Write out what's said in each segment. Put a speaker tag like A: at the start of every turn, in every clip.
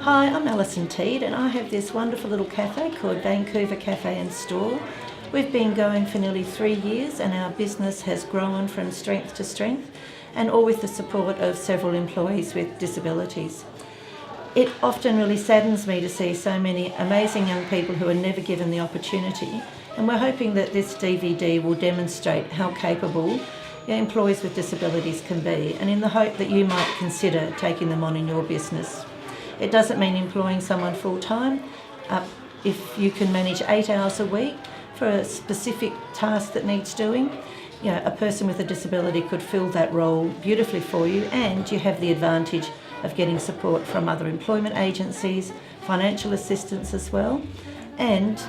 A: Hi, I'm Alison Teede and I have this wonderful little cafe called Vancouver Cafe and Store. We've been going for nearly 3 years and our business has grown from strength to strength, and all with the support of several employees with disabilities. It often really saddens me to see so many amazing young people who are never given the opportunity, and we're hoping that this DVD will demonstrate how capable employees with disabilities can be, and in the hope that you might consider taking them on in your business. It doesn't mean employing someone full-time. If you can manage 8 hours a week for a specific task that needs doing, a person with a disability could fill that role beautifully for you, and you have the advantage of getting support from other employment agencies, financial assistance as well, and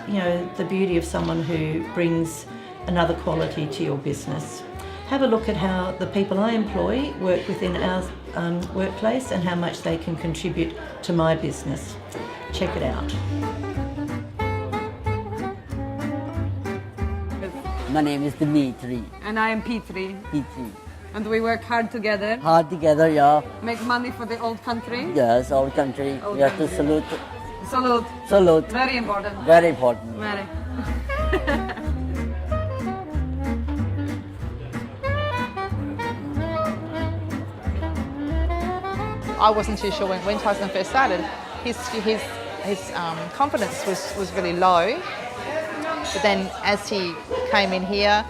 A: the beauty of someone who brings another quality to your business. Have a look at how the people I employ work within our workplace and how much they can contribute to my business. Check it out.
B: My name is Dimitri.
C: And I am P3.
B: P3.
C: And we work hard together.
B: Hard together, yeah.
C: Make money for the old country.
B: Yes, our country.
C: Old
B: We have to
C: country.
B: salute.
C: Salute.
B: Salute.
C: Very important.
B: Very important.
C: Very.
D: I wasn't too sure when Tyson first started. His confidence was really low. But then as he came in here,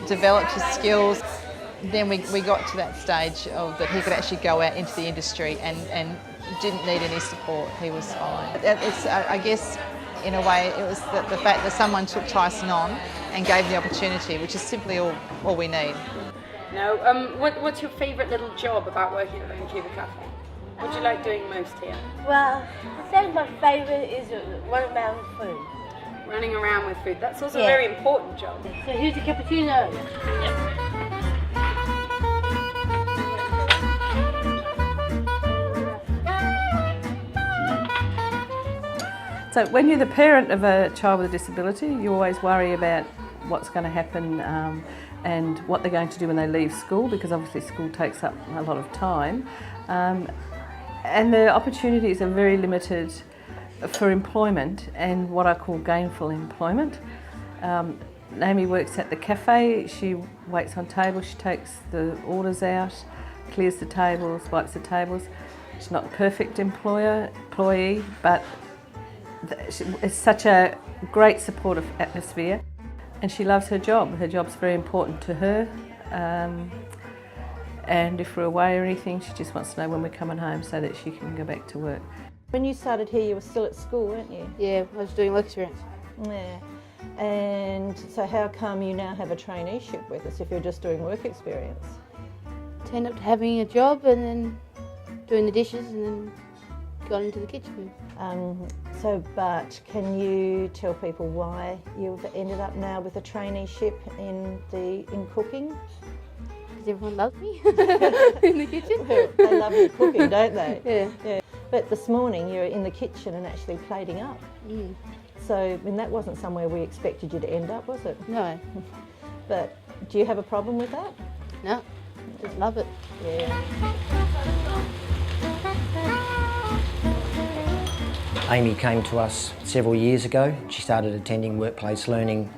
D: developed his skills, then we got to that stage of that he could actually go out into the industry and didn't need any support. He was fine. I guess in a way it was the fact that someone took Tyson on and gave the opportunity, which is simply all we need.
E: No. What's your favourite little job about working at the Vancouver Cafe? What do you like doing most here?
F: Well, I think my favourite is running around with food.
E: Running around with food. That's also a
F: Yeah.
E: very important job.
F: So here's a cappuccino.
G: So when you're the parent of a child with a disability, you always worry about what's going to happen and what they're going to do when they leave school, because obviously school takes up a lot of time. And the opportunities are very limited for employment and what I call gainful employment. Naomi works at the cafe. She waits on tables, she takes the orders out, clears the tables, wipes the tables. She's not a perfect employee, but it's such a great supportive atmosphere, and she loves her job. Her job's very important to her, and if we're away or anything, she just wants to know when we're coming home so that she can go back to work.
A: When you started here, you were still at school, weren't you?
F: Yeah, I was doing work experience.
A: Yeah. And so how come you now have a traineeship with us if you're just doing work experience?
F: Turned up to having a job and then doing the dishes and then got into the kitchen.
A: But can you tell people why you've ended up now with a traineeship in cooking?
F: Because everyone loves me in the kitchen.
A: Well, they love your cooking, don't they?
F: Yeah.
A: But this morning you were in the kitchen and actually plating up.
F: Mm.
A: So, that wasn't somewhere we expected you to end up, was it?
F: No.
A: But do you have a problem with that?
F: No. Just love it.
A: Yeah.
H: Amy came to us several years ago. She started attending workplace learning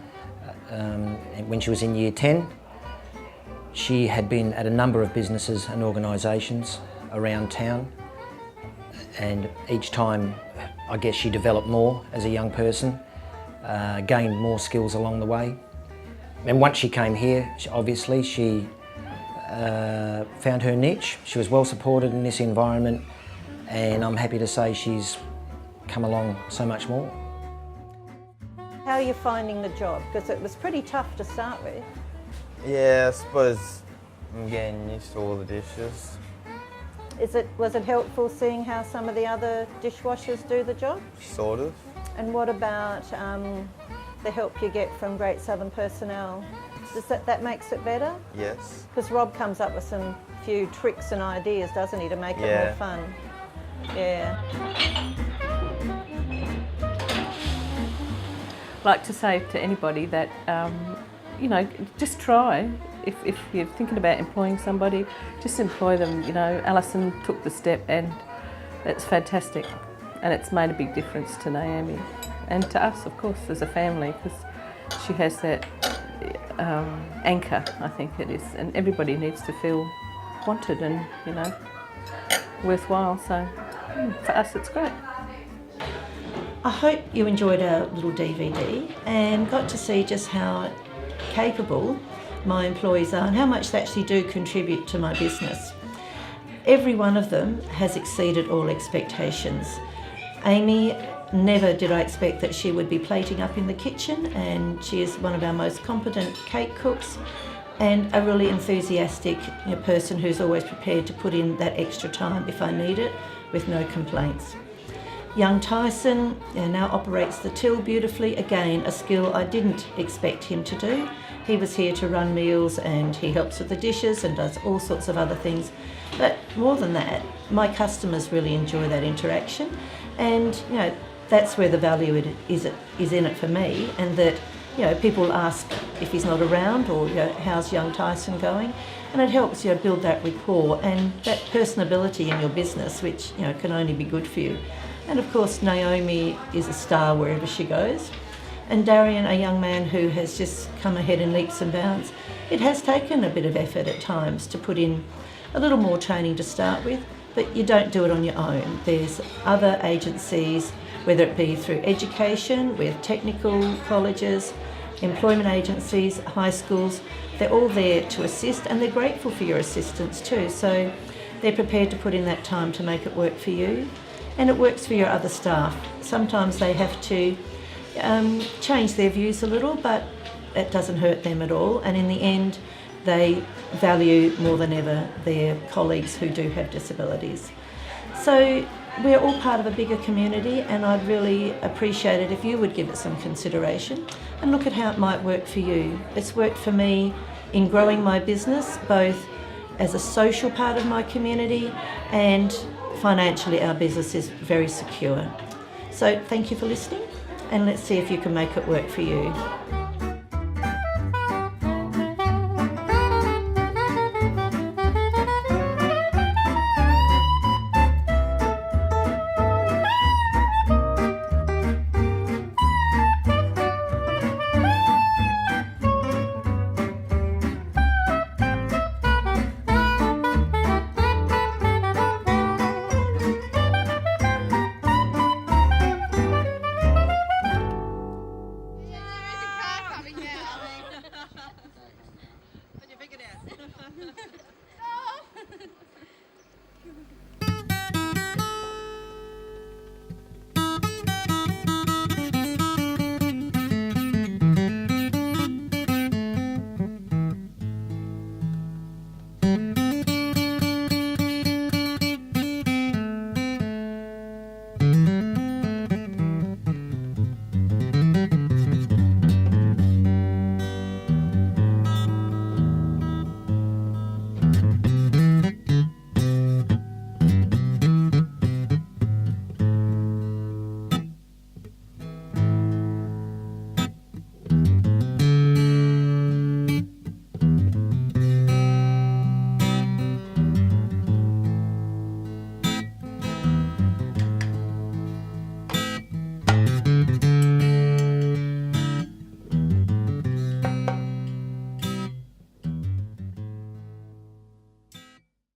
H: when she was in year 10. She had been at a number of businesses and organisations around town, and each time I guess she developed more as a young person, gained more skills along the way. And once she came here, she found her niche. She was well supported in this environment, and I'm happy to say she's come along so much more.
A: How are you finding the job? Because it was pretty tough to start with.
I: Yeah, I suppose I'm getting used to all the dishes.
A: Was it helpful seeing how some of the other dishwashers do the job?
I: Sort of.
A: And what about the help you get from Great Southern personnel? Does that makes it better?
I: Yes.
A: Because Rob comes up with some few tricks and ideas, doesn't he, to make it more fun? Yeah.
G: I'd like to say to anybody that, just try. If you're thinking about employing somebody, just employ them. Alison took the step and that's fantastic. and it's made a big difference to Naomi and to us, of course, as a family, because she has that anchor, I think it is, and everybody needs to feel wanted and, you know, worthwhile. So for us, it's great.
A: I hope you enjoyed our little DVD and got to see just how capable my employees are and how much they actually do contribute to my business. Every one of them has exceeded all expectations. Amy, never did I expect that she would be plating up in the kitchen, and she is one of our most competent cake cooks and a really enthusiastic person who's always prepared to put in that extra time if I need it, with no complaints. Young Tyson now operates the till beautifully, again a skill I didn't expect him to do. He was here to run meals and he helps with the dishes and does all sorts of other things. But more than that, my customers really enjoy that interaction, and you know, that's where the value is in it for me, and that, you know, people ask if he's not around, or, you know, how's young Tyson going, and it helps, you know, build that rapport and that personability in your business, which, you know, can only be good for you. And of course, Naomi is a star wherever she goes, and Darian, a young man who has just come ahead in leaps and bounds. It has taken a bit of effort at times to put in a little more training to start with, but you don't do it on your own. There's other agencies, whether it be through education, with technical colleges, employment agencies, high schools, they're all there to assist, and they're grateful for your assistance too. So they're prepared to put in that time to make it work for you, and it works for your other staff. Sometimes they have to change their views a little, but it doesn't hurt them at all, and in the end they value more than ever their colleagues who do have disabilities. So we're all part of a bigger community, and I'd really appreciate it if you would give it some consideration and look at how it might work for you. It's worked for me in growing my business, both as a social part of my community and financially our business is very secure. So thank you for listening, and let's see if you can make it work for you.